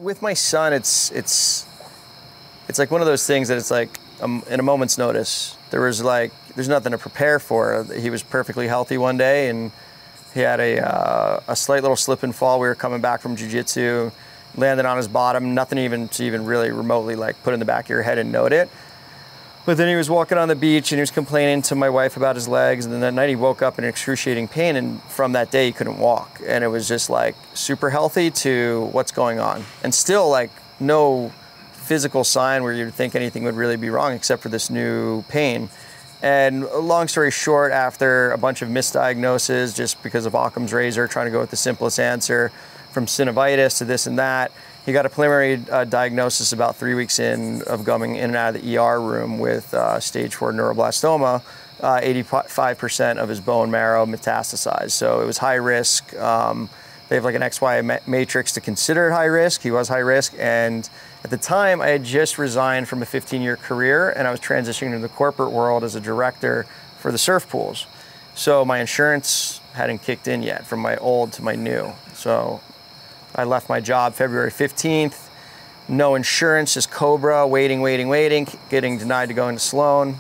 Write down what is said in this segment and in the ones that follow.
With my son, it's like one of those things that it's like in a moment's notice. There's nothing to prepare for. He was perfectly healthy one day, and he had a slight little slip and fall. We were coming back from jiu-jitsu, landed on his bottom, nothing even to even really remotely like put in the back of your head and note it. But then he was walking on the beach and he was complaining to my wife about his legs, and then that night he woke up in excruciating pain, and from that day he couldn't walk. And it was just like super healthy to what's going on. And still like no physical sign where you'd think anything would really be wrong except for this new pain. And long story short, after a bunch of misdiagnoses just because of Occam's razor, trying to go with the simplest answer, from synovitis to this and that, he got a preliminary diagnosis about 3 weeks in of going in and out of the ER room with stage 4 neuroblastoma. 85% of his bone marrow metastasized. So it was high risk. They have like an XY matrix to consider it high risk. He was high risk. And at the time, I had just resigned from a 15-year career, and I was transitioning into the corporate world as a director for the surf pools. So my insurance hadn't kicked in yet from my old to my new. So I left my job February 15th, no insurance, just Cobra, waiting, getting denied to go into Sloan.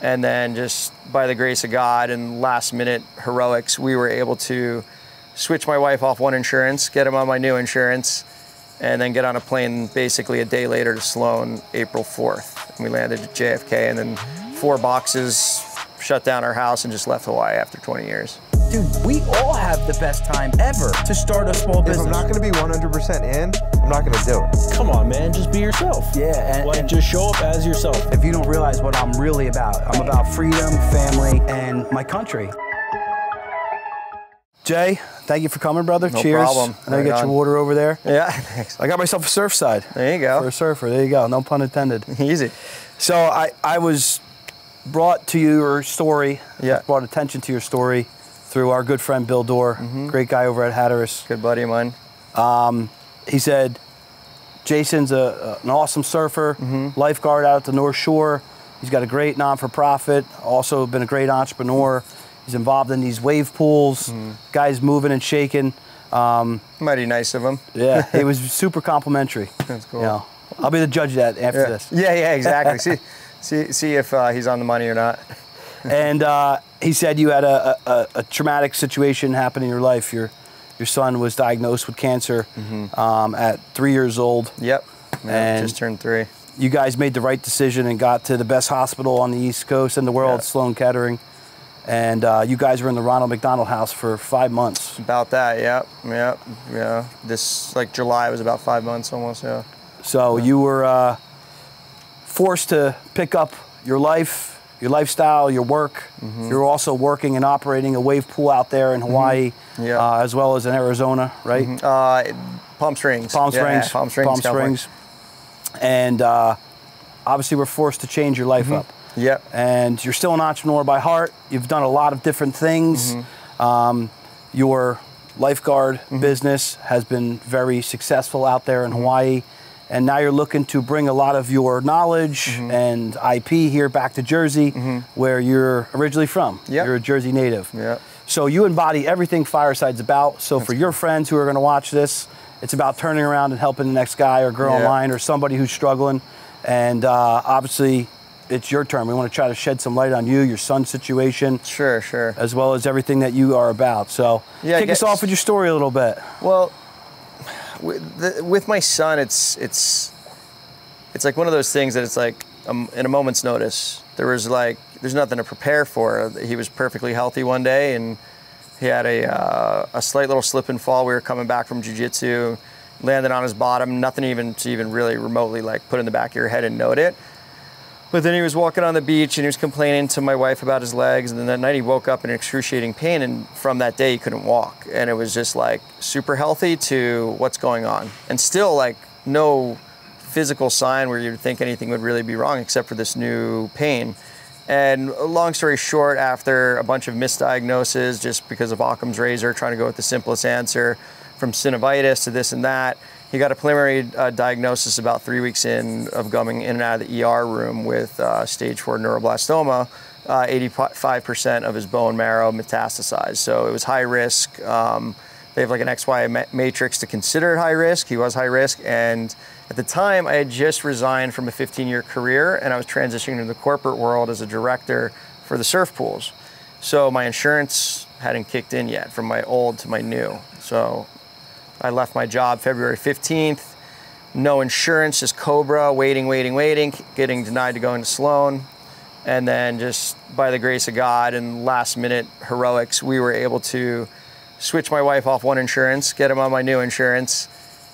And then just by the grace of God and last minute heroics, we were able to switch my wife off one insurance, get him on my new insurance, and then get on a plane basically a day later to Sloan, April 4th. And we landed at JFK, and then 4 boxes, shut down our house, and just left Hawaii after 20 years. Dude, we all have the best time ever to start a small business. If I'm not gonna be 100% in, I'm not gonna do it. Come on, man, just be yourself. Yeah, and just show up as yourself. If you don't realize what I'm really about, I'm about freedom, family, and my country. Jay, thank you for coming, brother. No Cheers. problem. I know you got your water over there. Yeah, thanks. I got myself a Surfside. There you go. For a surfer, there you go. No pun intended. Easy. So I was brought to your story, brought attention to your story through our good friend Bill Dorr, great guy over at Hatteras. Good buddy of mine. He said, Jason's an awesome surfer, lifeguard out at the North Shore. He's got a great non-for-profit, also been a great entrepreneur. He's involved in these wave pools. Guy's moving and shaking. Mighty nice of him. Yeah, he was super complimentary. That's cool. You know, I'll be the judge of that after this. Yeah, exactly. see if he's on the money or not. And he said you had a traumatic situation happen in your life. Your son was diagnosed with cancer at 3 years old. Yep, and just turned 3. You guys made the right decision and got to the best hospital on the East Coast in the world, Sloan Kettering. And you guys were in the Ronald McDonald House for 5 months. About that, yeah. This, like July was about 5 months almost, yeah. So you were forced to pick up your life, your lifestyle, your work. You were also working and operating a wave pool out there in Hawaii, as well as in Arizona, right? Palm Springs. Palm Springs. Yeah, Palm Springs. And obviously we're forced to change your life up. Yep. And you're still an entrepreneur by heart. You've done a lot of different things. Your lifeguard business has been very successful out there in Hawaii. And now you're looking to bring a lot of your knowledge and IP here back to Jersey, where you're originally from. Yep. You're a Jersey native. Yep. So you embody everything Fireside's about. So for your friends who are going to watch this, it's about turning around and helping the next guy or girl in line or somebody who's struggling. And obviously, it's your turn. We want to try to shed some light on you, your son's situation. Sure. As well as everything that you are about. So kick us off with your story a little bit. Well, with my son, it's like one of those things that it's like in a moment's notice. There's nothing to prepare for. He was perfectly healthy one day, and he had a slight little slip and fall. We were coming back from jiu-jitsu, landed on his bottom, nothing even to even really remotely like put in the back of your head and note it. But then he was walking on the beach and he was complaining to my wife about his legs, and then that night he woke up in excruciating pain, and from that day he couldn't walk. And it was just like super healthy to what's going on. And still like no physical sign where you'd think anything would really be wrong except for this new pain. And long story short, after a bunch of misdiagnoses just because of Occam's razor, trying to go with the simplest answer, from synovitis to this and that, he got a preliminary diagnosis about 3 weeks in of going in and out of the ER room with stage 4 neuroblastoma. 85% of his bone marrow metastasized. So it was high risk. They They have like an XY matrix to consider high risk. He was high risk. And at the time, I had just resigned from a 15-year career, and I was transitioning into the corporate world as a director for the surf pools. So my insurance hadn't kicked in yet from my old to my new. So I left my job February 15th. No insurance, just Cobra, waiting, getting denied to go into Sloan. And then just by the grace of God and last minute heroics, we were able to switch my wife off one insurance, get him on my new insurance,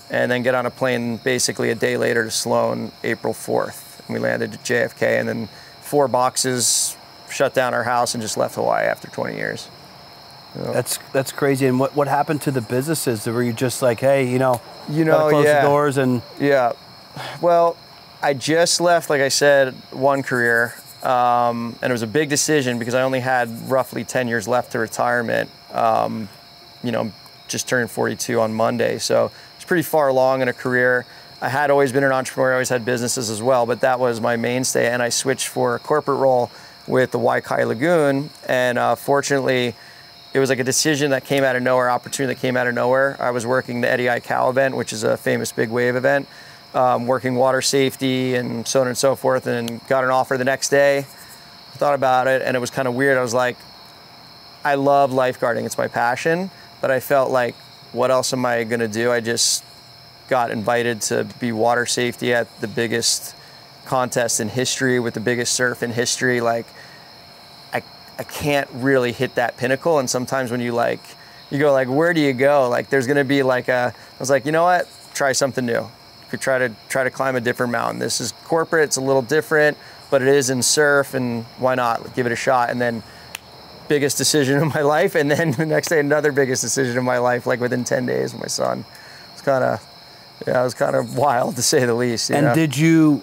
and then get on a plane basically a day later to Sloan, April 4th. And we landed at JFK, and then 4 boxes, shut down our house, and just left Hawaii after 20 years. So. That's crazy. And what happened to the businesses? Were you just like, hey, gotta close the doors and... Yeah. Well, I just left, like I said, one career, and it was a big decision because I only had roughly 10 years left to retirement. Just turned 42 on Monday, so it's pretty far along in a career. I had always been an entrepreneur, I always had businesses as well, but that was my mainstay, and I switched for a corporate role with the Waikai Lagoon, and fortunately, it was like a decision that came out of nowhere, opportunity that came out of nowhere. I was working the Eddie Aikau event, which is a famous big wave event, working water safety and so on and so forth, and got an offer the next day. Thought about it, and it was kind of weird. I was like, I love lifeguarding, it's my passion, but I felt like, what else am I gonna do? I just got invited to be water safety at the biggest contest in history with the biggest surf in history. Like, I can't really hit that pinnacle. And sometimes when you go like, where do you go? Like, there's gonna be like I was like, you know what? Try something new. You could try to climb a different mountain. This is corporate, it's a little different, but it is in surf, and why not give it a shot? And then biggest decision of my life, and then the next day another biggest decision of my life, like within 10 days with my son. It was kind of wild to say the least. And did you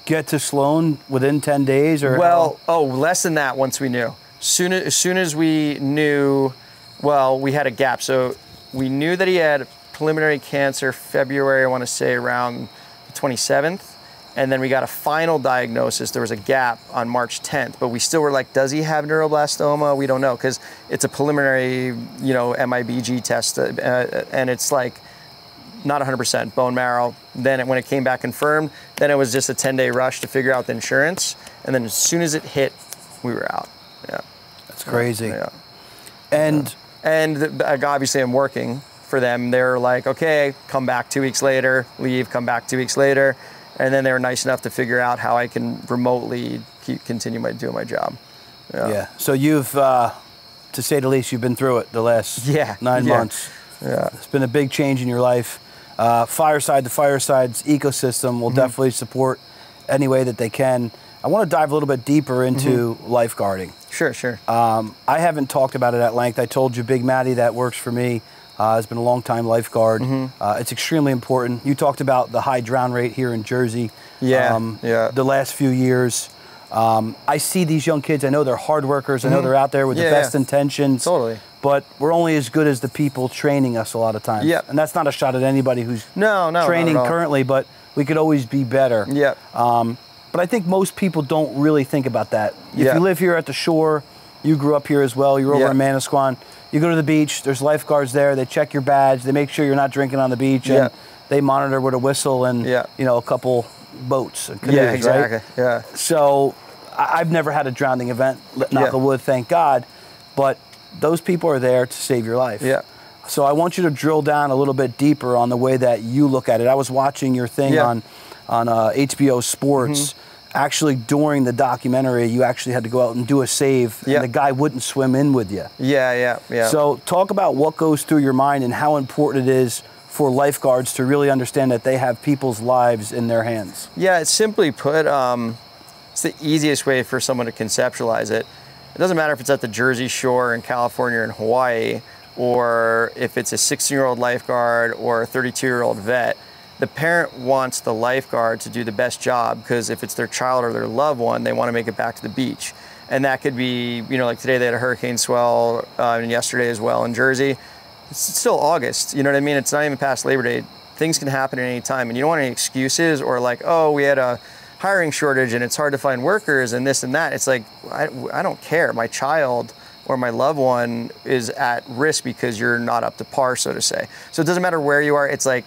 get to Sloan within 10 days or? Well, less than that once we knew. As soon as we knew, well, we had a gap. So we knew that he had preliminary cancer February, I want to say around the 27th. And then we got a final diagnosis. There was a gap on March 10th, but we still were like, does he have neuroblastoma? We don't know, because it's a preliminary, MIBG test, and it's like not 100% bone marrow. Then when it came back confirmed, then it was just a 10-day rush to figure out the insurance. And then as soon as it hit, we were out. Yeah. That's crazy. Yeah. And obviously I'm working for them. They're like, okay, come back 2 weeks later, leave, come back 2 weeks later. And then they were nice enough to figure out how I can remotely continue doing my job. Yeah. So you've, to say the least, you've been through it the last 9 months. Yeah. It's been a big change in your life. Fireside, the Fireside's ecosystem will definitely support any way that they can. I want to dive a little bit deeper into lifeguarding. Sure. I haven't talked about it at length. I told you Big Matty that works for me has been a long-time lifeguard. It's extremely important. You talked about the high drown rate here in Jersey. The last few years. I see these young kids, I know they're hard workers, I know they're out there with the best intentions. Totally. But we're only as good as the people training us a lot of times. And that's not a shot at anybody who's training currently, but we could always be better. But I think most people don't really think about that. If you live here at the shore, you grew up here as well, you're over in Manasquan, you go to the beach, there's lifeguards there, they check your badge, they make sure you're not drinking on the beach, and they monitor with a whistle and a couple boats and canoes, right? So I've never had a drowning event, knock on wood, thank God, but those people are there to save your life. So I want you to drill down a little bit deeper on the way that you look at it. I was watching your thing on HBO Sports. Actually, during the documentary, you actually had to go out and do a save, and the guy wouldn't swim in with you. So talk about what goes through your mind and how important it is for lifeguards to really understand that they have people's lives in their hands. It's simply put, it's the easiest way for someone to conceptualize it. It doesn't matter if it's at the Jersey Shore in California or in Hawaii, or if it's a 16-year-old lifeguard or a 32-year-old vet. The parent wants the lifeguard to do the best job, because if it's their child or their loved one, they want to make it back to the beach. And that could be, like today they had a hurricane swell, and yesterday as well in Jersey. It's still August, you know what I mean? It's not even past Labor Day. Things can happen at any time, and you don't want any excuses or like, oh, we had a hiring shortage and it's hard to find workers and this and that. It's like, I don't care. My child or my loved one is at risk because you're not up to par, so to say. So it doesn't matter where you are. It's like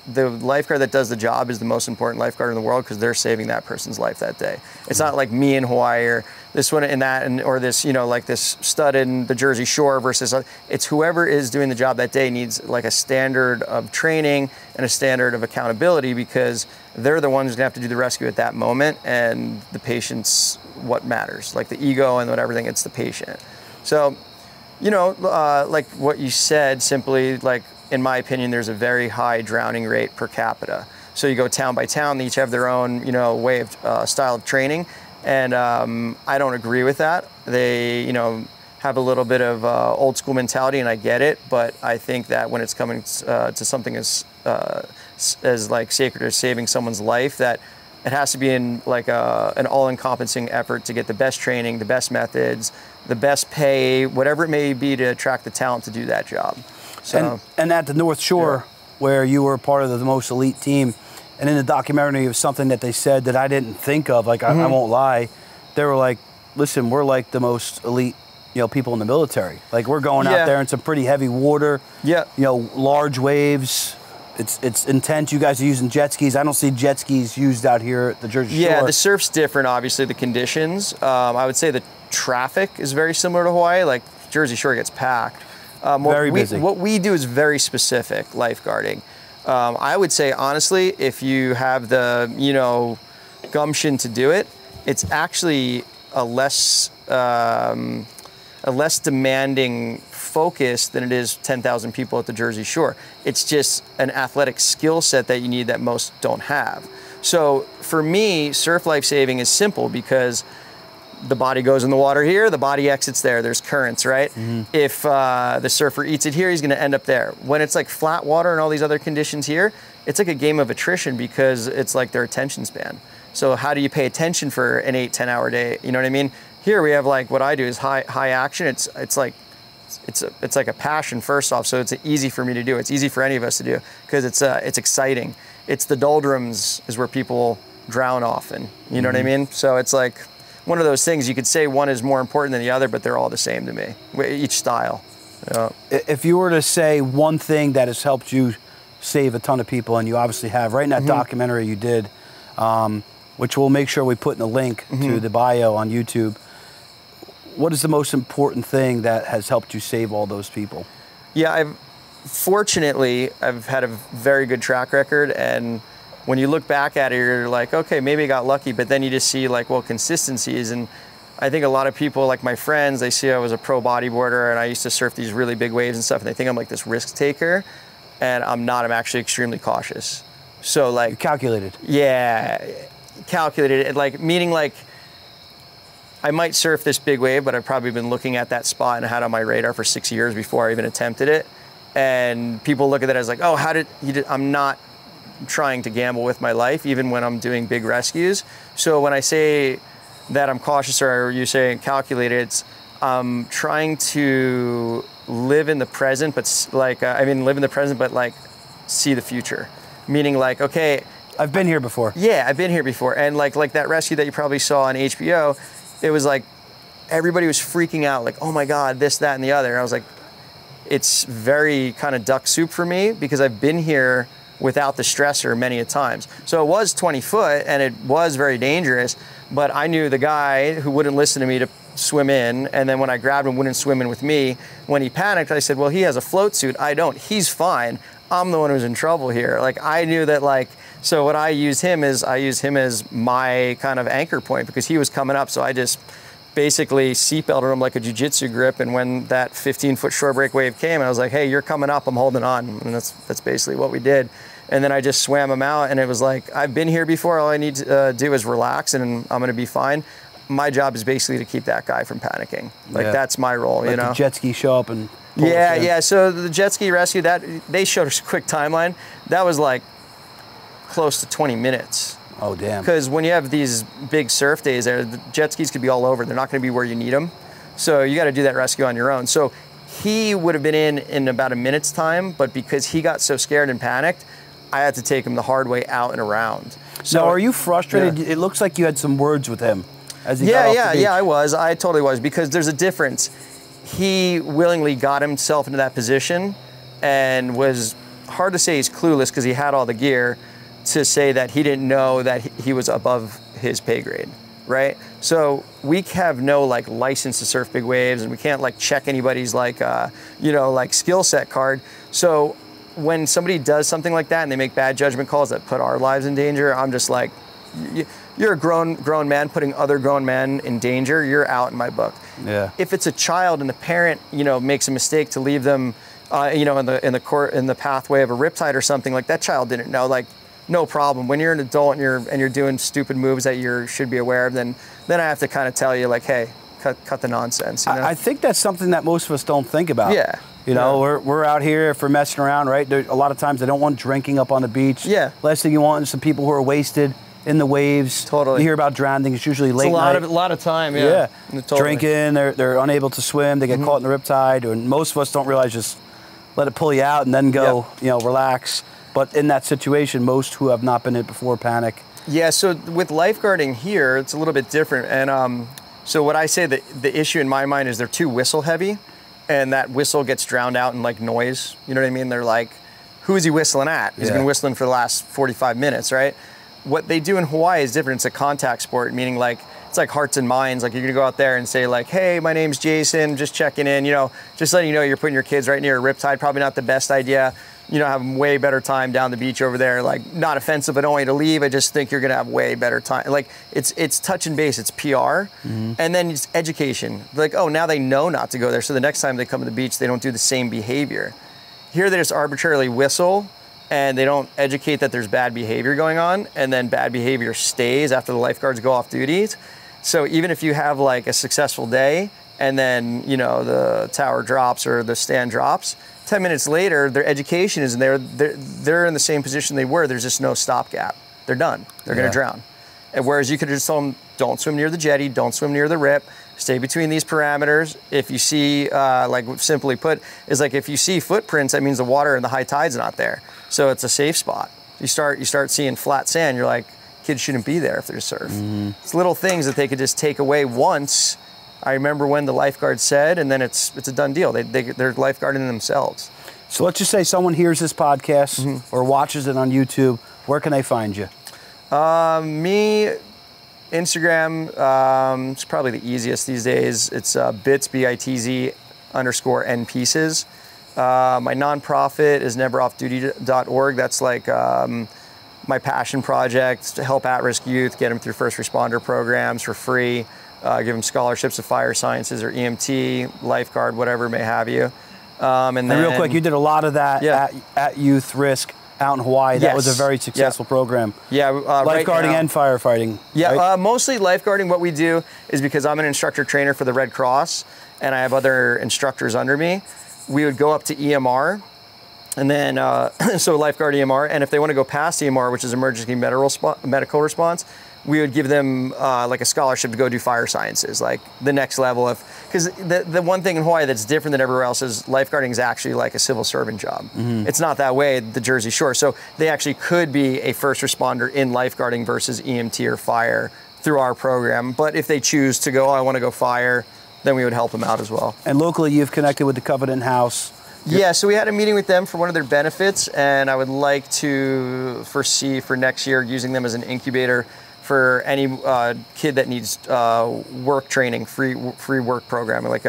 the lifeguard that does the job is the most important lifeguard in the world because they're saving that person's life that day. It's not like me in Hawaii or this one in that, or this, you know, like this stud in the Jersey Shore versus, it's whoever is doing the job that day needs like a standard of training and a standard of accountability because they're the ones who's gonna have to do the rescue at that moment, and the patient's what matters. Like the ego and whatever thing, it's the patient. So, you know, like what you said, simply like, in my opinion, there's a very high drowning rate per capita. So you go town by town, they each have their own, you know, way of style of training. And I don't agree with that. They, you know, have a little bit of old school mentality, and I get it. But I think that when it's coming to something as like sacred as saving someone's life, that it has to be in like an all-encompassing effort to get the best training, the best methods, the best pay, whatever it may be, to attract the talent to do that job. So, and at the North Shore, where you were part of the most elite team, and in the documentary, it was something that they said that I didn't think of. Like I won't lie, they were like, "Listen, we're like the most elite, you know, people in the military. Like we're going out there in some pretty heavy water. You know, large waves. It's intense. You guys are using jet skis. I don't see jet skis used out here at the Jersey Shore. Yeah, the surf's different. Obviously, the conditions. I would say the traffic is very similar to Hawaii. Like Jersey Shore gets packed. Very busy. What we do is very specific lifeguarding. I would say, honestly, if you have the, you know, gumption to do it, it's actually a less demanding focus than it is 10,000 people at the Jersey Shore. It's just an athletic skill set that you need that most don't have. So for me, surf life saving is simple because the body goes in the water here, the body exits there. There's currents, right? If the surfer eats it here, he's gonna end up there. When it's like flat water and all these other conditions here, it's like a game of attrition because it's like their attention span. So how do you pay attention for an 8-10 hour day? You know what I mean? Here we have like, what I do is high action. It's like a passion first off. So it's easy for me to do. It's easy for any of us to do because it's exciting. It's the doldrums is where people drown often. You know what I mean? So it's like one of those things. You could say one is more important than the other, but they're all the same to me, each style. If you were to say one thing that has helped you save a ton of people, and you obviously have, right in that documentary you did, which we'll make sure we put in a link to the bio on YouTube, what is the most important thing that has helped you save all those people? Yeah, fortunately, I've had a very good track record, and when you look back at it, you're like, okay, maybe I got lucky, but then you just see like, well, consistencies. And I think a lot of people, like my friends, they see I was a pro bodyboarder and I used to surf these really big waves and stuff, and they think I'm like this risk taker, and I'm not. I'm actually extremely cautious. So like, you're calculated. Yeah, calculated. Like meaning like, I might surf this big wave, but I've probably been looking at that spot and had on my radar for 6 years before I even attempted it. And people look at that as like, oh, how did you do? I'm not trying to gamble with my life, even when I'm doing big rescues. So when I say that I'm cautious, or you say calculated, it's trying to live in the present, but like, live in the present, but like see the future. Meaning like, okay, I've been here before. Yeah, I've been here before. And like that rescue that you probably saw on HBO, it was like, everybody was freaking out, like, oh my God, this, that, and the other. And I was like, it's very kind of duck soup for me because I've been here without the stressor many a times. So it was 20 foot and it was very dangerous, but I knew the guy who wouldn't listen to me to swim in, and then when I grabbed him, wouldn't swim in with me. When he panicked, I said, well, he has a float suit, I don't. He's fine. I'm the one who's in trouble here. Like I knew that, like, so what I used him as my kind of anchor point because he was coming up. So I just basically seatbelted him like a jiu-jitsu grip. And when that 15-foot shore break wave came, I was like, hey, you're coming up, I'm holding on. And that's basically what we did. And then I just swam him out, and it was like, I've been here before, all I need to do is relax and I'm gonna be fine. My job is basically to keep that guy from panicking. Like that's my role, Let you know? the jet ski show up and yeah. So the jet ski rescue, that they showed us a quick timeline. That was like close to 20 minutes. Oh, damn. Because when you have these big surf days there, the jet skis could be all over. They're not gonna be where you need them. So you gotta do that rescue on your own. So he would have been in about a minute's time, but because he got so scared and panicked, I had to take him the hard way out and around. So now, are you frustrated? Yeah. It looks like you had some words with him as he got off the beach. Yeah, I was. I totally was, because there's a difference. he willingly got himself into that position, and was hard to say he's clueless because he had all the gear, to say that he didn't know that he was above his pay grade, right? So we have no like license to surf big waves, and we can't like check anybody's like, like skill set card. So when somebody does something like that and they make bad judgment calls that put our lives in danger, I'm just like, you're a grown man putting other grown men in danger. You're out in my book. Yeah. If it's a child and the parent, makes a mistake to leave them, in the pathway of a riptide or something, like that child didn't know, like no problem. When you're an adult and you're doing stupid moves that you should be aware of, then I have to kind of tell you like, hey, cut the nonsense. I think that's something that most of us don't think about. Yeah. We're out here for messing around, right? A lot of times they don't want drinking up on the beach. Yeah. Last thing you want is some people who are wasted in the waves. Totally. You hear about drowning. It's usually late night. It's a lot of time. Yeah. Totally. Drinking. They're unable to swim. They get caught in the riptide, and most of us don't realize, just let it pull you out and then go. Relax. But in that situation, most who have not been in it before panic. Yeah. So with lifeguarding here, it's a little bit different. And so what I say, that the issue in my mind is they're too whistle heavy, and that whistle gets drowned out in like noise. You know what I mean? They're like, who is he whistling at? He's been whistling for the last 45 minutes, right? What they do in Hawaii is different. It's a contact sport, meaning like it's like hearts and minds. Like you're gonna go out there and say like, hey, my name's Jason, just checking in, just letting you know you're putting your kids right near a riptide. Probably not the best idea. Have a way better time down the beach over there. Like, not offensive, I don't want you to leave. I just think you're gonna have way better time. Like it's touch and base, it's PR. And then it's education. Like, oh, now they know not to go there. So the next time they come to the beach, they don't do the same behavior. Here they just arbitrarily whistle, and they don't educate that there's bad behavior going on, and then bad behavior stays after the lifeguards go off duties. So even if you have like a successful day, and then the tower drops or the stand drops, 10 minutes later their education isn't there. They're in the same position they were. There's just no stopgap. They're done. They're gonna drown. And whereas you could just tell them, don't swim near the jetty, don't swim near the rip, stay between these parameters. If you see, like simply put, is like if you see footprints, that means the water and the high tide's not there. So it's a safe spot. You start seeing flat sand, you're like, kids shouldn't be there if they're surf. It's little things that they could just take away once. I remember when the lifeguard said, and then it's a done deal. They're lifeguarding themselves. So let's just say someone hears this podcast or watches it on YouTube. Where can they find you? Me, Instagram, it's probably the easiest these days. It's Bitz, B-I-T-Z _ _NPieces. My nonprofit is neveroffduty.org. That's like my passion project to help at-risk youth, get them through first responder programs for free, give them scholarships of fire sciences or EMT, lifeguard, whatever may have you. And then, real quick, you did a lot of that at Youth Risk out in Hawaii. That was a very successful program. Yeah, lifeguarding and firefighting. Yeah, right? Mostly lifeguarding. What we do is, because I'm an instructor trainer for the Red Cross and I have other instructors under me, we would go up to EMR, and then so lifeguard EMR, and if they want to go past EMR, which is emergency medical response, we would give them like a scholarship to go do fire sciences, like the next level of, because the one thing in Hawaii that's different than everywhere else is lifeguarding is actually like a civil servant job. It's not that way at the Jersey Shore. So they actually could be a first responder in lifeguarding versus EMT or fire through our program. But if they choose to go, I want to go fire, then we would help them out as well. And locally, you've connected with the Covenant House. Yeah, so we had a meeting with them for one of their benefits, and I would like to foresee for next year using them as an incubator for any kid that needs work training, free work program, like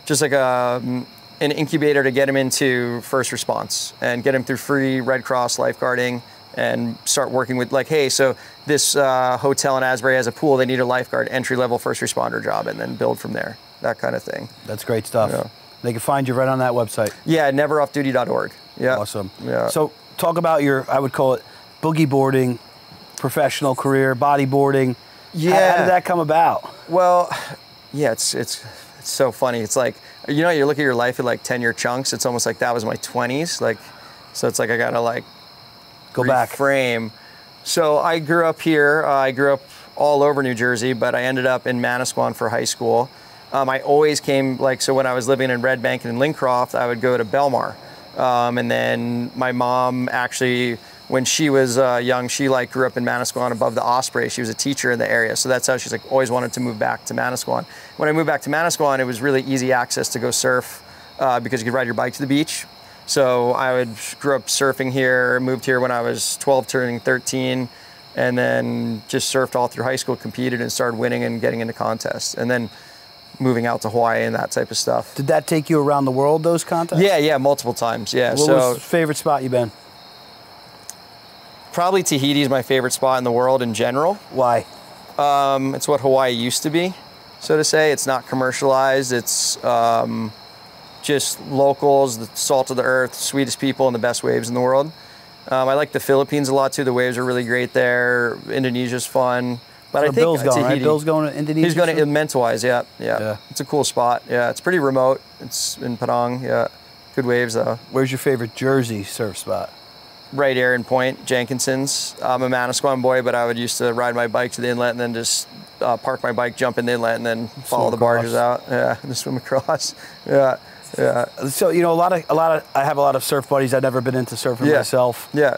just like an incubator to get them into first response and get them through free Red Cross lifeguarding, and start working with like, hey, so this hotel in Asbury has a pool, they need a lifeguard, entry-level first responder job, and then build from there, that kind of thing. That's great stuff. Yeah. They can find you right on that website. Yeah, neveroffduty.org. Yeah. Awesome. Yeah. So talk about your, I would call it boogie boarding, professional career, bodyboarding. Yeah. How did that come about? Well, yeah, it's so funny. It's like, you look at your life at like 10-year chunks. It's almost like that was my 20s. Like, so it's like I gotta like go back. Frame. So I grew up here. I grew up all over New Jersey, but I ended up in Manasquan for high school. I always came, like, so when I was living in Red Bank and in Lincroft, I would go to Belmar. And then my mom actually when she was young, she like grew up in Manasquan above the Osprey. She was a teacher in the area. So that's how she's like always wanted to move back to Manasquan. When I moved back to Manasquan, it was really easy access to go surf because you could ride your bike to the beach. So I grew up surfing here, moved here when I was 12, turning 13, and then just surfed all through high school, competed and started winning and getting into contests. And then moving out to Hawaii and that type of stuff. Did that take you around the world, those contests? Yeah, multiple times, yeah. What was your favorite spot you've been? Probably Tahiti is my favorite spot in the world in general. Why? It's what Hawaii used to be, so to say. It's not commercialized. It's just locals, the salt of the earth, sweetest people, and the best waves in the world. I like the Philippines a lot too. The waves are really great there. Indonesia's fun. But So I think Bill's going, Tahiti, right? Bill's going to Indonesia? He's going to Mentawais, yeah. Yeah. It's a cool spot. Yeah, it's pretty remote. It's in Padang, yeah. Good waves though. Where's your favorite Jersey surf spot? Right Aaron Point, Jenkinson's. I'm a Manasquan boy, but I would used to ride my bike to the inlet and then just park my bike, jump in the inlet, and then follow the barges out. Yeah, just swim across. Yeah. So I have a lot of surf buddies. I've never been into surfing myself. Yeah.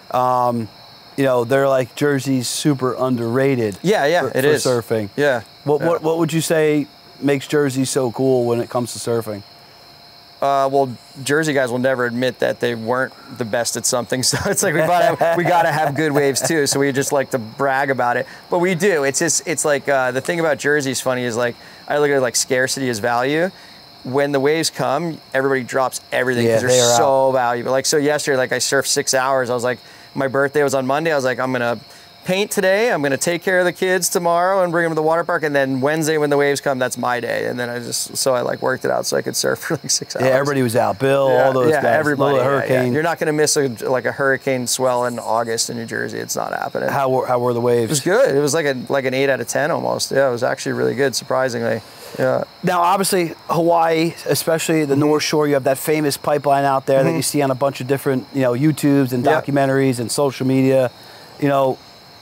They're like Jersey's super underrated. Yeah, for it is surfing. Yeah. What would you say makes Jersey so cool when it comes to surfing? Well, Jersey guys will never admit that they weren't the best at something. So it's like we gotta have good waves too. So we just like to brag about it, but we do. It's like the thing about Jersey is funny is like I look at it like scarcity is value. When the waves come, everybody drops everything because they're so valuable. Like so yesterday, like I surfed 6 hours. I was like, my birthday was on Monday. I was like, I'm gonna paint today. I'm gonna take care of the kids tomorrow and bring them to the water park. And then Wednesday, when the waves come, that's my day. And then I like worked it out so I could surf for like 6 hours. Yeah, everybody was out. Bill, all those guys. Everybody. Hurricane. You're not gonna miss a hurricane swell in August in New Jersey. It's not happening. How were the waves? It was good. It was like an 8 out of 10 almost. Yeah, it was actually really good, surprisingly. Yeah. Now, obviously, Hawaii, especially the North Shore, you have that famous pipeline out there that you see on a bunch of different, YouTubes and documentaries and social media.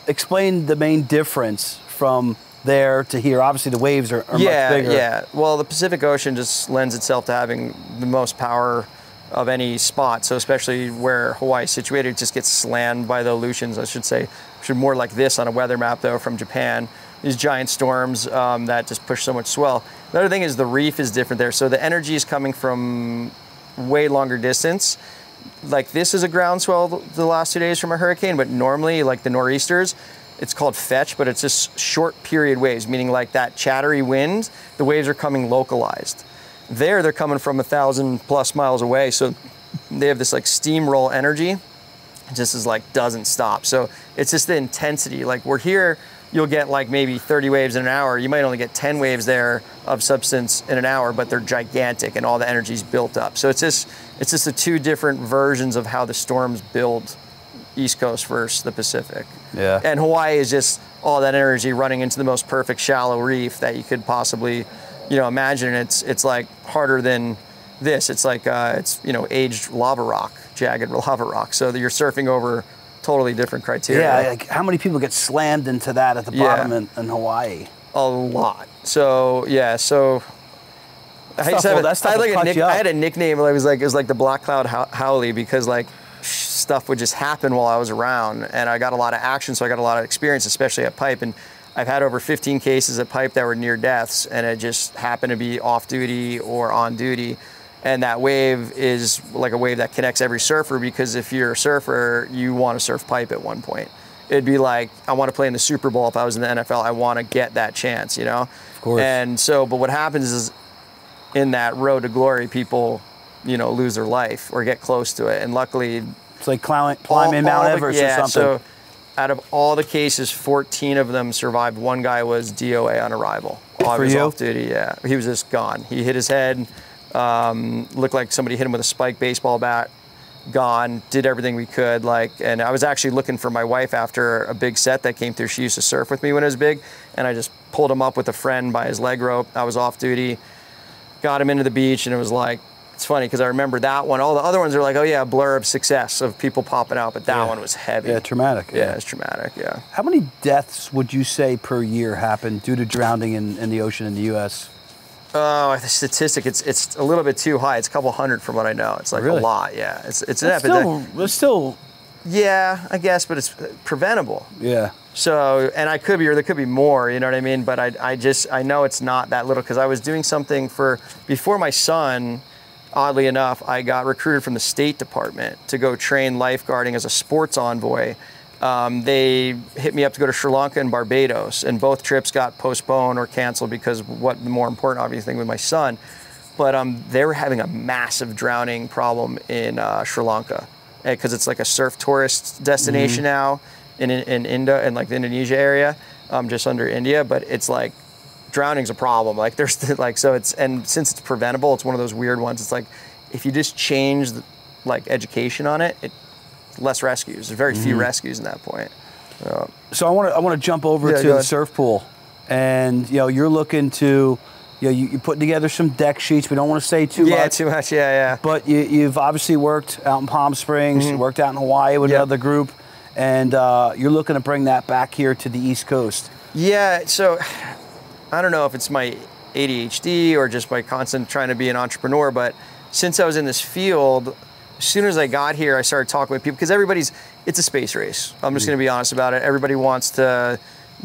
Explain the main difference from there to here. Obviously, the waves are much bigger. Yeah. Well, the Pacific Ocean just lends itself to having the most power of any spot. So especially where Hawaii is situated, it just gets slammed by the Aleutians, I should say. More like this on a weather map, though, from Japan. These giant storms that just push so much swell. The other thing is the reef is different there. So the energy is coming from way longer distance. Like this is a ground swell the last 2 days from a hurricane, but normally like the nor'easters, it's called fetch, but it's just short period waves, meaning like that chattery wind, the waves are coming localized. There, they're coming from 1,000+ miles away. So they have this like steamroll energy. It just is like doesn't stop. So it's just the intensity. Like we're here, you'll get like maybe 30 waves in an hour. You might only get 10 waves there of substance in an hour, but they're gigantic and all the energy's built up. So it's just the two different versions of how the storms build East Coast versus the Pacific. Yeah. And Hawaii is just all that energy running into the most perfect shallow reef that you could possibly, imagine. It's like harder than this. It's like, aged lava rock, jagged lava rock. So that you're surfing over totally different criteria. Yeah, like how many people get slammed into that at the bottom in Hawaii? A lot. So I had a nickname. It was like the Black Cloud Howley because like stuff would just happen while I was around, and I got a lot of action, so I got a lot of experience, especially at Pipe. And I've had over 15 cases at Pipe that were near deaths, and it just happened to be off duty or on duty. And that wave is like a wave that connects every surfer, because if you're a surfer, you want to surf Pipe at one point. It'd be like, I want to play in the Super Bowl. If I was in the NFL, I want to get that chance, Of course. And so, but what happens is in that road to glory, people, lose their life or get close to it. And luckily, it's like climbing Mount Everest or something. So out of all the cases, 14 of them survived. One guy was DOA on arrival. For you? Off duty, yeah. He was just gone. He hit his head. Looked like somebody hit him with a spiked baseball bat. Gone. Did everything we could. And I was actually looking for my wife after a big set that came through. She used to surf with me when it was big, and I just pulled him up with a friend by his leg rope. I was off duty, got him into the beach, and it was like, it's funny because I remember that one. All the other ones are like, oh yeah, a blur of success of people popping out, but that one was heavy. Yeah, traumatic. Yeah, it's traumatic. Yeah. How many deaths would you say per year happen due to drowning in the ocean in the U.S.? Oh, the statistic, it's a little bit too high. It's a couple hundred from what I know. It's like really? A lot, yeah. It's an epidemic. It's still Yeah, I guess, but it's preventable. Yeah. So, and I could be, or there could be more, you know what I mean? But I know it's not that little, because I was doing something before my son, oddly enough, I got recruited from the State Department to go train lifeguarding as a sports envoy. They hit me up to go to Sri Lanka and Barbados, and both trips got postponed or canceled because the more important obvious thing with my son. But they were having a massive drowning problem in Sri Lanka, because it's like a surf tourist destination now in like the Indonesia area, just under India. But it's like drowning's a problem. Like there's like, so it's, and since it's preventable, it's one of those weird ones. It's like if you just change like education on it, less rescues. There's very few rescues in that point. So I want to jump over to the surf pool, and you're looking to. You're putting together some deck sheets. We don't want to say too much. Yeah, too much. Yeah. But you've obviously worked out in Palm Springs, worked out in Hawaii with another group, and you're looking to bring that back here to the East Coast. Yeah. So I don't know if it's my ADHD or just my constant trying to be an entrepreneur, but since I was in this field, as soon as I got here, I started talking with people, because it's a space race. I'm just going to be honest about it. Everybody wants to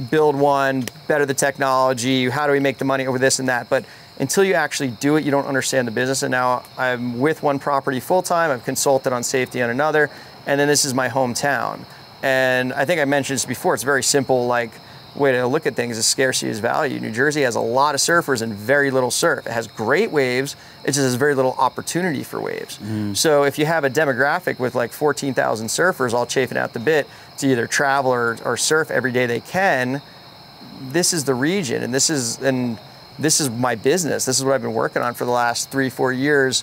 build one, better the technology, how do we make the money over this and that, but until you actually do it, you don't understand the business. And now I'm with one property full-time, I've consulted on safety on another, and then this is my hometown. And I think I mentioned this before, it's very simple, like, way to look at things is scarcity is value. New Jersey has a lot of surfers and very little surf. It has great waves, it just has very little opportunity for waves. So if you have a demographic with like 14,000 surfers all chafing at the bit to either travel or surf every day they can, this is the region, and this is my business. This is what I've been working on for the last 3-4 years,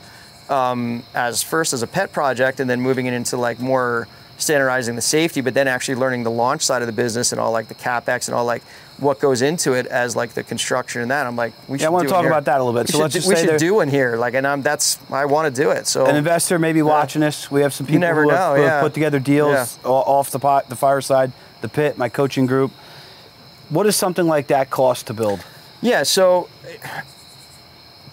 first as a pet project, and then moving it into like more standardizing the safety, but then actually learning the launch side of the business and all like the CapEx and all like what goes into it as like the construction and that. I'm like, we should. I want to talk about that a little bit. So we should do one here. Like, and I want to do it. So an investor may be watching this. We have some people who have put together deals off the Fireside, the pit, my coaching group. What does something like that cost to build? Yeah, so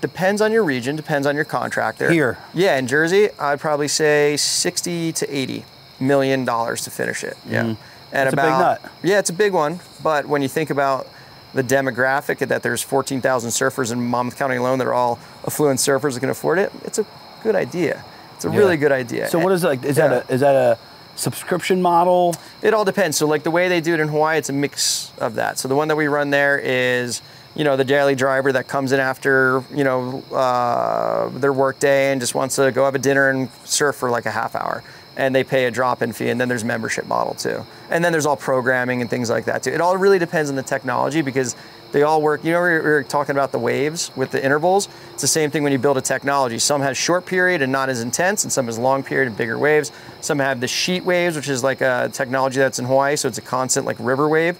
depends on your region, depends on your contractor. Here. Yeah, in Jersey, I'd probably say $60 to $80 million to finish it. Yeah. And it's a big nut. Yeah, it's a big one. But when you think about the demographic, that there's 14,000 surfers in Monmouth County alone that are all affluent surfers that can afford it, it's a good idea. It's a really good idea. So what is it like? Is that a subscription model? It all depends. So like the way they do it in Hawaii, it's a mix of that. So the one that we run there is, the daily driver that comes in after, their work day and just wants to go have a dinner and surf for like a half hour. And they pay a drop-in fee, and then there's membership model too. And then there's all programming and things like that too. It all really depends on the technology, because they all work. We were talking about the waves with the intervals. It's the same thing when you build a technology. Some has short period and not as intense, and some has long period and bigger waves. Some have the sheet waves, which is like a technology that's in Hawaii, so it's a constant like river wave.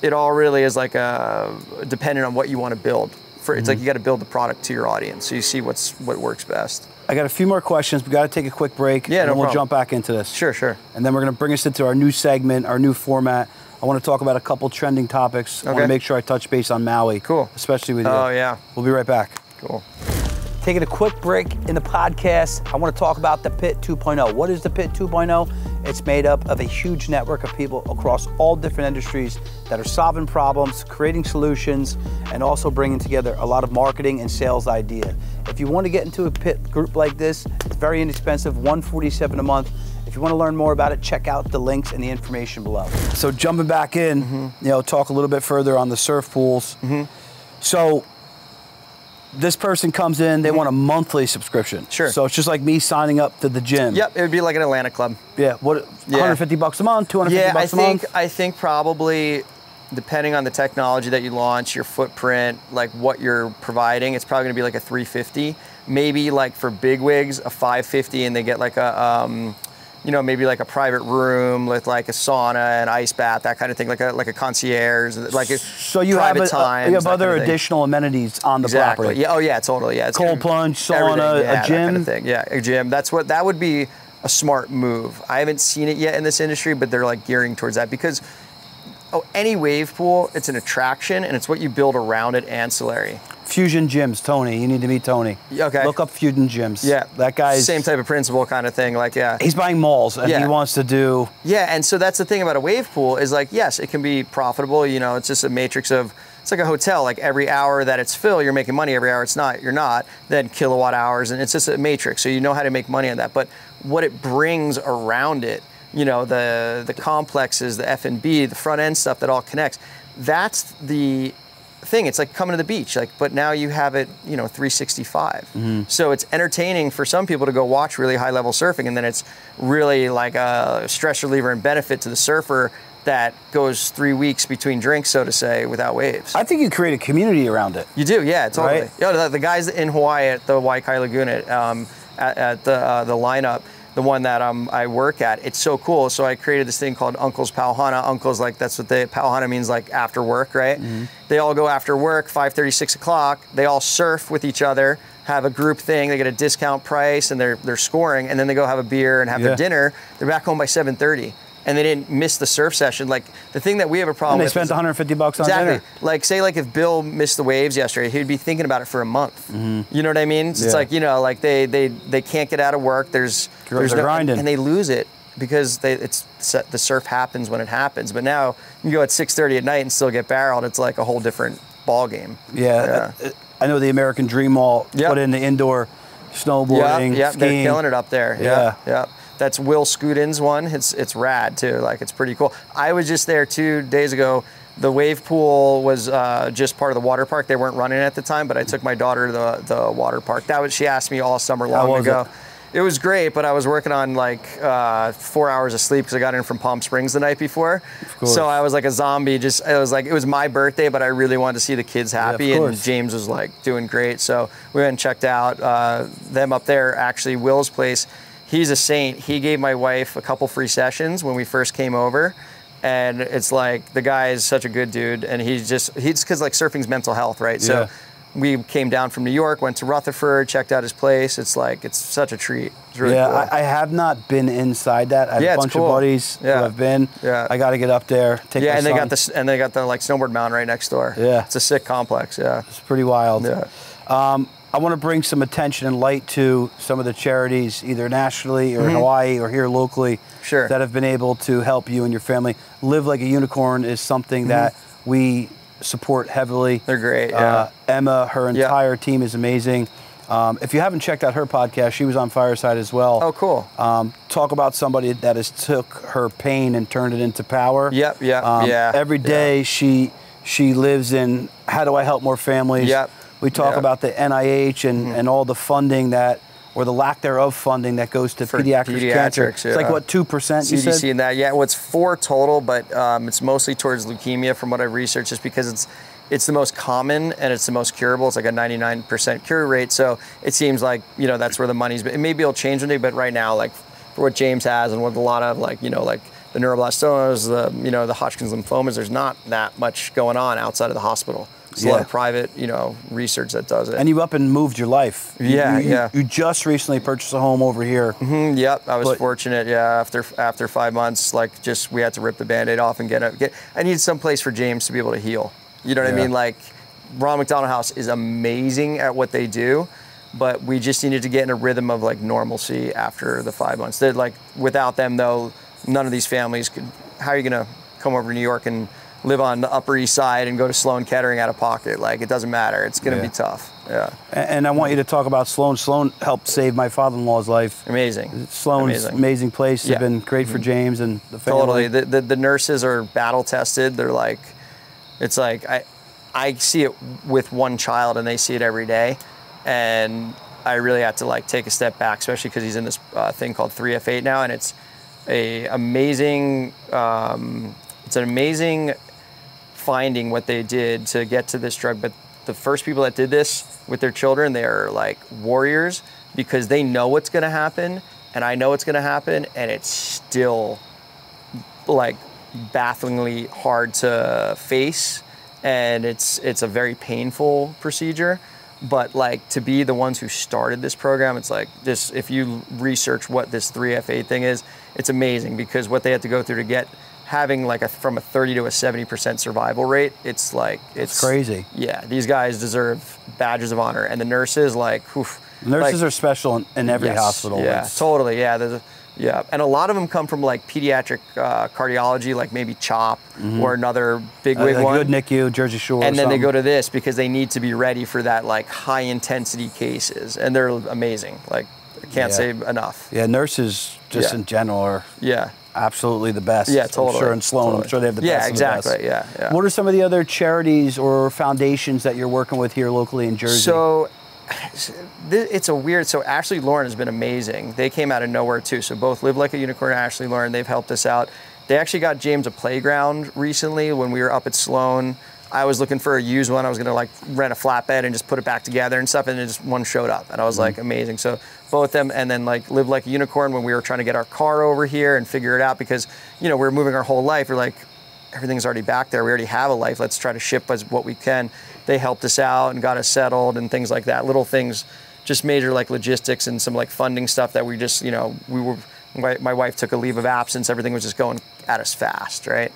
It all really is like dependent on what you want to build. It's like you got to build the product to your audience, so you see what works best. I got a few more questions. We got to take a quick break, and then we'll jump back into this. Sure. And then we're going to bring us into our new segment, our new format. I want to talk about a couple trending topics. I want to make sure I touch base on Maui. Cool. Especially with you. Oh, yeah. We'll be right back. Cool. Taking a quick break in the podcast, I want to talk about the Pit 2.0. What is the Pit 2.0? It's made up of a huge network of people across all different industries that are solving problems, creating solutions, and also bringing together a lot of marketing and sales idea. If you want to get into a pit group like this, it's very inexpensive, $147 a month. If you want to learn more about it, check out the links and the information below. So jumping back in, talk a little bit further on the surf pools. So this person comes in, they want a monthly subscription. Sure. So it's just like me signing up to the gym. Yep, it would be like an Atlantic club. Yeah, what, $150 a month, $250 a month? I think probably, depending on the technology that you launch, your footprint, like what you're providing, it's probably gonna be like a $350. Maybe like for big wigs, a $550, and they get like a, maybe like a private room with like a sauna and ice bath, that kind of thing, like a concierge, like a so you private time. You have other additional amenities on the property. Yeah. Oh yeah, totally. Yeah. It's cold plunge, sauna, a gym. That kind of thing. Yeah, a gym. That would be a smart move. I haven't seen it yet in this industry, but they're like gearing towards that, because any wave pool, it's an attraction, and it's what you build around it ancillary. Fusion Gyms, Tony. You need to meet Tony. Okay. Look up Fusion Gyms. Yeah. That guy's... Same type of principle kind of thing, like, yeah. He's buying malls, and he wants to do... Yeah, and so that's the thing about a wave pool is like, yes, it can be profitable. You know, it's just a matrix of... It's like a hotel. Like every hour that it's full, you're making money. Every hour it's not, you're not. Then kilowatt hours, and it's just a matrix. So you know how to make money on that. But what it brings around it, you know, the complexes, the F&B, the front end stuff that all connects, that's the thing. It's like coming to the beach, like, but now you have it, you know, 365. So it's entertaining for some people to go watch really high level surfing, and then it's really like a stress reliever and benefit to the surfer that goes 3 weeks between drinks, so to say, without waves. I think you create a community around it. You do, yeah, totally. Right? Yeah, the guys in Hawaii at the Waikiki Lagoon at the lineup, the one that I work at, it's so cool. So I created this thing called Uncle's Pauhana. Uncle's like, that's what Pauhana means, like after work, right? They all go after work, 5:30, 6 o'clock. They all surf with each other, have a group thing. They get a discount price, and they're scoring, and then they go have a beer and have their dinner. They're back home by 7:30. And they didn't miss the surf session. Like the thing that we have a problem with. And they spent $150 on dinner. Like say like if Bill missed the waves yesterday, he'd be thinking about it for a month. You know what I mean? So it's like, you know, like they can't get out of work. There's grinding. and they lose it because the surf happens when it happens. But now you can go at 6:30 at night and still get barreled. It's like a whole different ball game. Yeah. I know the American Dream Mall put in the indoor snowboarding, skiing. They're killing it up there. Yeah. That's Will Scudin's one. It's rad too. Like it's pretty cool. I was just there 2 days ago. The wave pool was just part of the water park. They weren't running at the time, but I took my daughter to the water park. She asked me all summer long ago. It was great, but I was working on like 4 hours of sleep because I got in from Palm Springs the night before. So I was like a zombie. It was my birthday, but I really wanted to see the kids happy, and James was like doing great. So we went and checked out them up there. Actually, Will's place. He's a saint. He gave my wife a couple free sessions when we first came over. And it's like, the guy is such a good dude. And he's because like surfing's mental health, right? So we came down from New York, went to Rutherford, checked out his place. It's like, it's such a treat. It's really cool. I have not been inside that. I have a bunch of buddies who have been. I got to get up there. And they got the like snowboard mountain right next door. It's a sick complex. It's pretty wild. I want to bring some attention and light to some of the charities, either nationally or in Hawaii or here locally, that have been able to help you and your family. Live Like a Unicorn is something that we support heavily. They're great. Emma, her entire team is amazing. If you haven't checked out her podcast, she was on Fireside as well. Oh, cool. Talk about somebody that has took her pain and turned it into power. Every day she lives in, how do I help more families? We talk about the NIH and all the funding or the lack thereof funding that goes to pediatric cancer. It's like, what, 2% you said? CDC and that, well, it's 4 total, but it's mostly towards leukemia from what I've researched, just because it's the most common and it's the most curable. It's like a 99% cure rate. So it seems like, you know, that's where the money's been. Maybe it'll change one day, but right now, like for what James has and with a lot of like, you know, like the neuroblastomas, the Hodgkin's lymphomas, there's not that much going on outside of the hospital. There's a lot of private, you know, research that does it. And you up and moved your life. You just recently purchased a home over here. I was fortunate. After 5 months, like we had to rip the Band-Aid off and I needed some place for James to be able to heal. You know what I mean? Like Ronald McDonald House is amazing at what they do, but we just needed to get in a rhythm of like normalcy after the 5 months. They're like, without them though, none of these families could. How are you gonna come over to New York and live on the Upper East Side and go to Sloan Kettering out of pocket? Like, it doesn't matter. It's going to be tough. And I want you to talk about Sloan. Sloan helped save my father-in-law's life. Amazing. Sloan's amazing place. Has been great for James and the family. Totally. The nurses are battle tested. They're like, it's like, I see it with one child and they see it every day. And I really have to like take a step back, especially because he's in this thing called 3F8 now. And it's an amazing finding what they did to get to this drug. But the first people that did this with their children, they are like warriors because they know what's going to happen, and I know what's going to happen, and it's still like bafflingly hard to face, and it's a very painful procedure. But like, to be the ones who started this program, it's like, just if you research what this 3F8 thing is, it's amazing, because what they had to go through to get having like from a 30 to a 70% survival rate, it's crazy. Yeah, these guys deserve badges of honor, and the nurses, like, oof, nurses are special in every hospital. Yeah, totally. Yeah, and a lot of them come from like pediatric cardiology, like maybe CHOP or another big wig one. Good NICU, Jersey Shore. And then they go to this because they need to be ready for that like high intensity cases, and they're amazing. Like, I can't say enough. Yeah, nurses just in general are absolutely the best. Yeah, totally. I'm sure in Sloan, I'm sure they have the best. Yeah, of the best. exactly. Yeah. What are some of the other charities or foundations that you're working with here locally in Jersey? So it's a weird, so Ashley Lauren has been amazing. They came out of nowhere too. So both Live Like a Unicorn and Ashley Lauren, they've helped us out. They actually got James a playground recently when we were up at Sloan. I was looking for a used one. I was gonna like rent a flatbed and just put it back together and stuff, and then just one showed up, and I was like, amazing. So both them, and then like Live Like a Unicorn, when we were trying to get our car over here and figure it out, because we're moving our whole life. We're like, everything's already back there. We already have a life. Let's try to ship as what we can. They helped us out and got us settled and things like that. Little things, just major like logistics and some like funding stuff that we just, my wife took a leave of absence. Everything was just going at us fast, right?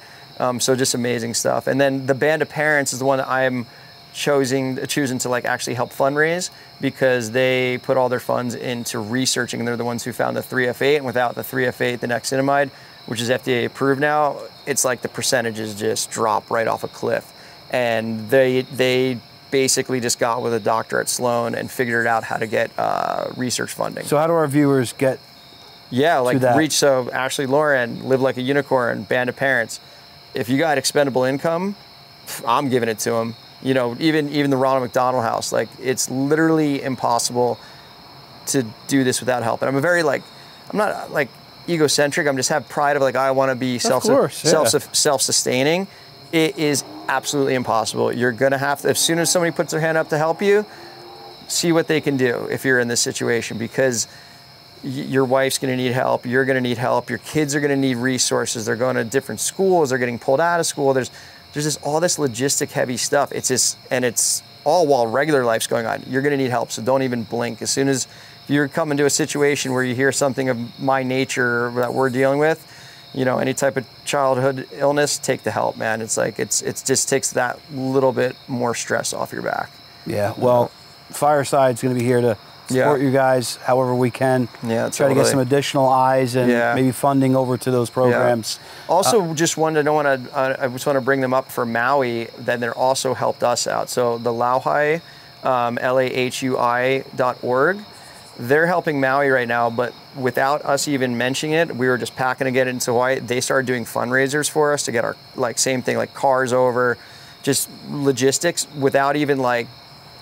So just amazing stuff. And then the Band of Parents is the one that I'm choosing to like actually help fundraise, because they put all their funds into researching, and they're the ones who found the 3F8. And without the 3F8, the nicotinamide, which is FDA approved now, it's like the percentages just drop right off a cliff. And they basically just got with a doctor at Sloan and figured out how to get research funding. So how do our viewers get like that? reach? So Ashley Lauren, Live Like a Unicorn, Band of Parents. If you got expendable income, I'm giving it to them. Even the Ronald McDonald House, like, it's literally impossible to do this without help. And I'm I'm not like egocentric. I'm just have pride of like, I want to be self-sustaining. It is absolutely impossible. You're gonna have to, as soon as somebody puts their hand up to help you, see what they can do if you're in this situation, because your wife's gonna need help, you're gonna need help, your kids are gonna need resources, they're going to different schools, they're getting pulled out of school, there's just all this logistic heavy stuff. And it's all while regular life's going on. You're gonna need help, so don't even blink. As soon as you're coming to a situation where you hear something of my nature that we're dealing with, any type of childhood illness, take the help, man. It's like, it just takes that little bit more stress off your back. Yeah, well, Fireside's going to be here to support you guys however we can. Yeah, try to get some additional eyes and maybe funding over to those programs. Yeah. Also, I just want to bring them up for Maui. Then they're also helped us out. So the Lauhi, LAHUI.org. They're helping Maui right now, but without us even mentioning it, we were just packing to get into Hawaii. They started doing fundraisers for us to get our, like, same thing, like cars over, just logistics without even like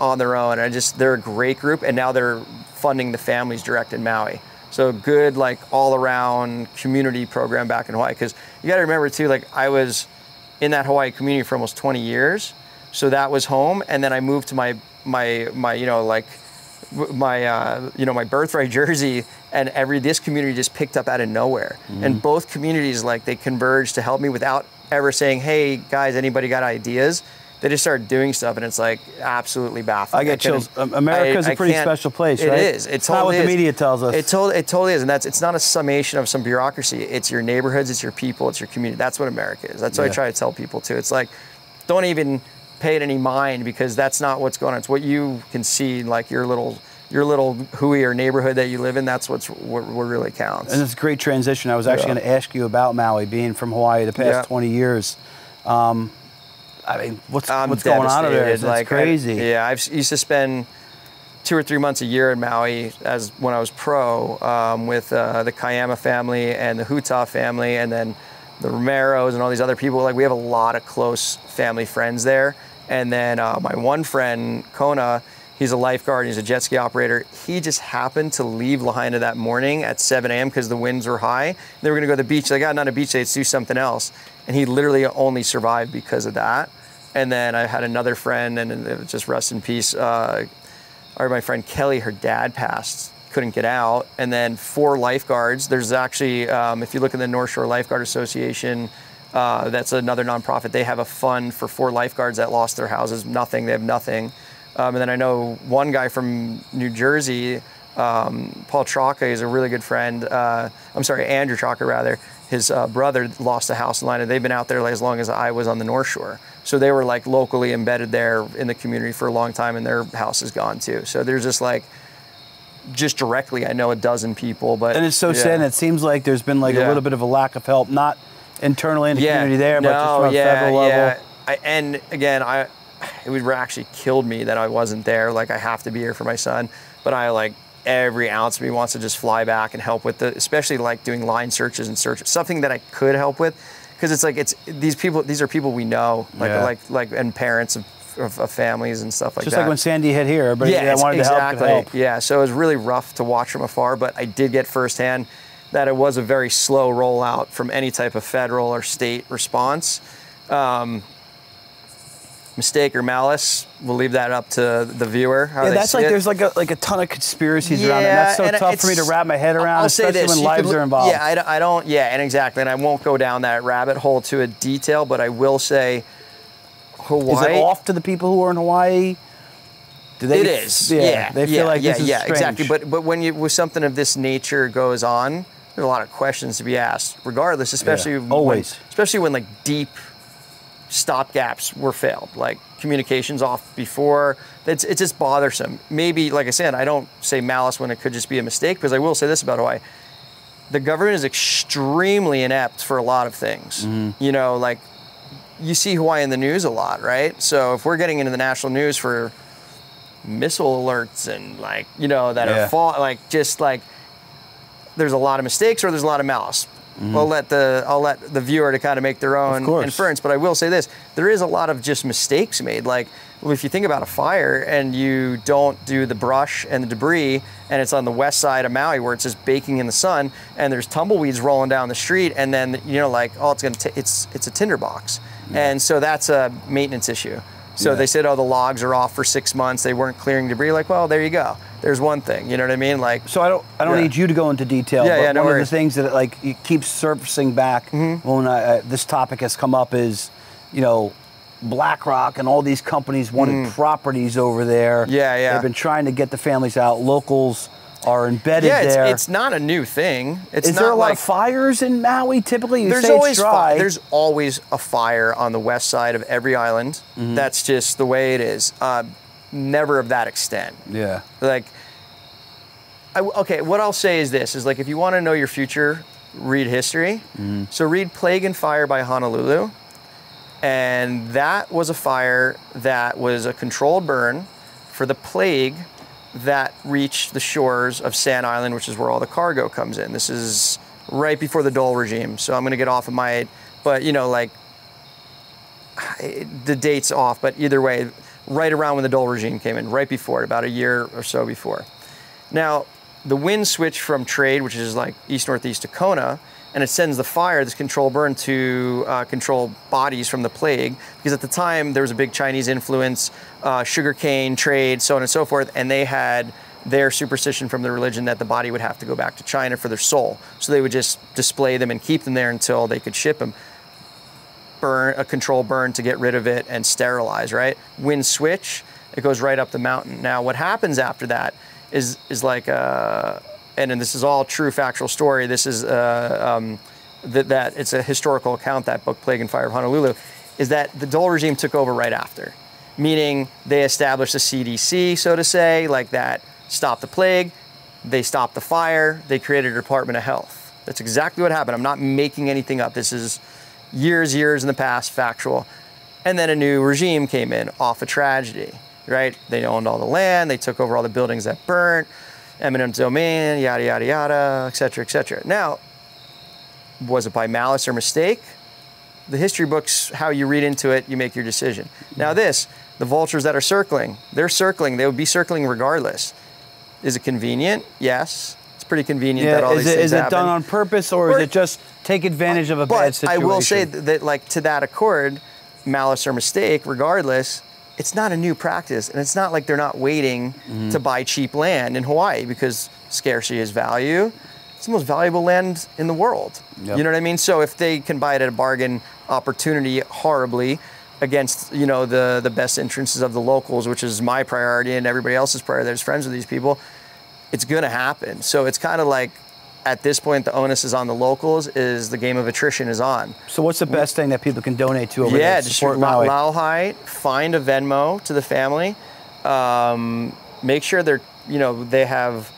on their own. And they're a great group, and now they're funding the families direct in Maui. So good, like, all around community program back in Hawaii. Because you got to remember too, like, I was in that Hawaii community for almost 20 years. So that was home. And then I moved to my birthright Jersey, and this community just picked up out of nowhere. And both communities, like, they converged to help me without ever saying, hey guys, anybody got ideas? They just started doing stuff, and it's like absolutely baffling. I get chills. America's a pretty special place, right? It is. It's not what the media tells us. It totally is, and it's not a summation of some bureaucracy. It's your neighborhoods, it's your people, it's your community. That's what America is. That's what I try to tell people too. It's like, don't even pay it any mind, because that's not what's going on. It's what you can see, like your little hui or neighborhood that you live in. That's what really counts. And it's a great transition. I was actually going to ask you about Maui, being from Hawaii the past 20 years. I mean, what's going on over there? It's like, crazy. I used to spend 2 or 3 months a year in Maui when I was pro, with the Kayama family and the Huta family, and then the Romeros and all these other people. Like, we have a lot of close family friends there. And then my one friend, Kona, he's a lifeguard, he's a jet ski operator. He just happened to leave Lahaina that morning at 7 a.m. because the winds were high. They were gonna go to the beach. They got not a beach day, let's do something else. And he literally only survived because of that. And then I had another friend, and it was just rest in peace, my friend Kelly, her dad passed, couldn't get out. And then 4 lifeguards. There's actually, if you look at the North Shore Lifeguard Association, that's another nonprofit. They have a fund for 4 lifeguards that lost their houses, they have nothing. And then I know one guy from New Jersey, Paul Trocca is a really good friend. Andrew Trocca rather. His brother lost a house in Lina. They've been out there like as long as I was on the North Shore. So they were like locally embedded there in the community for a long time, and their house is gone too. So there's just directly, I know a dozen people, but. And it's so sad, and it seems like there's been like a little bit of a lack of help, not internally in the community there, but just from a federal level. And again, it would actually killed me that I wasn't there. Like, I have to be here for my son, but every ounce of me wants to just fly back and help with especially like doing line searches and something that I could help with. Because these are people we know, and parents of families and stuff like that. Just like when Sandy hit here, everybody wanted to help. Yeah, so it was really rough to watch from afar, but I did get firsthand that it was a very slow rollout from any type of federal or state response. Mistake or malice, we'll leave that up to the viewer. That's like there's like a ton of conspiracies around it. That's so tough for me to wrap my head around, especially when lives are involved. Yeah, I don't. Yeah, and exactly. And I won't go down that rabbit hole to a detail, but I will say, Hawaii. Is it off to the people who are in Hawaii? It is. Yeah. They feel like this is strange. Exactly. But when something of this nature goes on, there's a lot of questions to be asked, regardless. Especially especially when like deep stopgaps were failed, like communications off before. It's just bothersome. Maybe, like I said, I don't say malice when it could just be a mistake, because I will say this about Hawaii. The government is extremely inept for a lot of things. You know, like you see Hawaii in the news a lot, right? So if we're getting into the national news for missile alerts and are there's a lot of mistakes or there's a lot of malice. I'll let the viewer to kind of make their own inference, but I will say this: there is a lot of just mistakes made. Like, if you think about a fire and you don't do the brush and the debris, and it's on the west side of Maui where it's just baking in the sun, and there's tumbleweeds rolling down the street, and then it's a tinderbox, and so that's a maintenance issue. So they said, the logs are off for 6 months. They weren't clearing debris. Like, well, there you go. There's one thing. You know what I mean? Like, so I don't need you to go into detail. But one of the things that it keeps surfacing back when this topic has come up is, BlackRock and all these companies wanted properties over there. They've been trying to get the families out. Locals are embedded there. It's not a new thing. Is there a lot of fires in Maui typically? There's always there's always a fire on the west side of every island. That's just the way it is. Never of that extent. Yeah. Like, what I'll say is this: is like, if you want to know your future, read history. So read Plague and Fire by Honolulu, and that was a fire that was a controlled burn for the plague that reached the shores of Sand Island, which is where all the cargo comes in. This is right before the Dole regime, so I'm going to get off of but the date's off, but either way, right around when the Dole regime came in, right before it, about a year or so before. Now, the wind switched from trade, which is like east-northeast to Kona, and it sends the fire, this control burn, to control bodies from the plague, because at the time there was a big Chinese influence, sugarcane trade, so on and so forth, and they had their superstition from the religion that the body would have to go back to China for their soul. So they would just display them and keep them there until they could ship them. A control burn to get rid of it and sterilize, right? Wind switch, it goes right up the mountain. Now, what happens after that is like and this is all true factual story. This is that it's a historical account, that book, Plague and Fire of Honolulu, is that the Dole regime took over right after, meaning they established a CDC, so to say, like that stopped the plague, they stopped the fire, they created a Department of Health. That's exactly what happened. I'm not making anything up. This is years in the past, factual. And then a new regime came in off a tragedy, right? They owned all the land, they took over all the buildings that burnt, eminent domain, yada, yada, yada, et cetera, et cetera. Now, was it by malice or mistake? The history books, how you read into it, you make your decision. Now the vultures that are circling, they would be circling regardless. Is it convenient? Yes. It's pretty convenient that all these things happen. Is it done on purpose, or is it just take advantage of a bad situation? I will say that, like, to that accord, malice or mistake, regardless, it's not a new practice, and it's not like they're not waiting to buy cheap land in Hawaii, because scarcity is value. It's the most valuable land in the world. You know what I mean? So if they can buy it at a bargain opportunity horribly against, the best interests of the locals, which is my priority and everybody else's priority that's friends with these people, it's gonna happen. So it's kind of like, at this point, the onus is on the locals, is the game of attrition is on. So what's the best thing that people can donate to over there? Yeah, just Lauhai, find a Venmo to the family. Make sure they're, they have,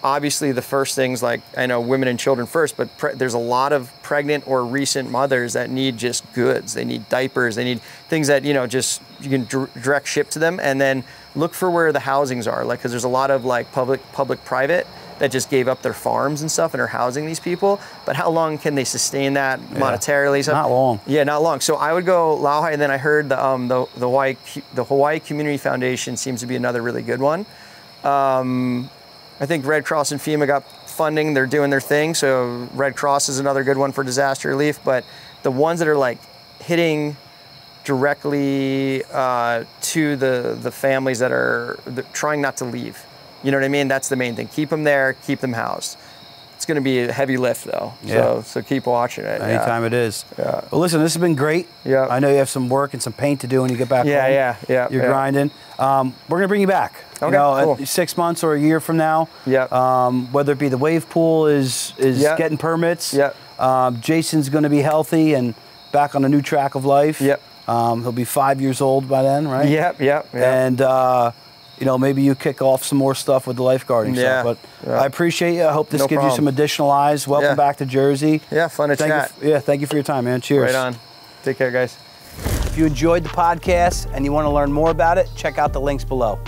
obviously the first things, like, I know women and children first, but there's a lot of pregnant or recent mothers that need just goods. They need diapers, they need things that, just you can direct ship to them, and then look for where the housings are, like, because there's a lot of like public-private that just gave up their farms and stuff and are housing these people. But how long can they sustain that monetarily? So, not long. Yeah, not long. So I would go Lauhai, and then I heard the Hawaii Community Foundation seems to be another really good one. I think Red Cross and FEMA got funding. They're doing their thing. So Red Cross is another good one for disaster relief. But the ones that are like hitting directly to the families that are trying not to leave. You know what I mean? That's the main thing. Keep them there, keep them housed. It's going to be a heavy lift, though. Yeah. So keep watching it. Anytime it is. Yeah. Well, listen, this has been great. Yeah. I know you have some work and some paint to do when you get back home. Yeah. You're grinding. We're going to bring you back. Okay, cool. 6 months or a year from now. Yeah. Whether it be the wave pool is getting permits. Yeah. Jason's going to be healthy and back on a new track of life. Yep. He'll be 5 years old by then, right? Yep. And maybe you kick off some more stuff with the lifeguarding stuff. But I appreciate you. I hope this gives you some additional eyes. Welcome back to Jersey. Yeah, fun to chat. Thank you for your time, man. Cheers. Right on. Take care, guys. If you enjoyed the podcast and you want to learn more about it, check out the links below.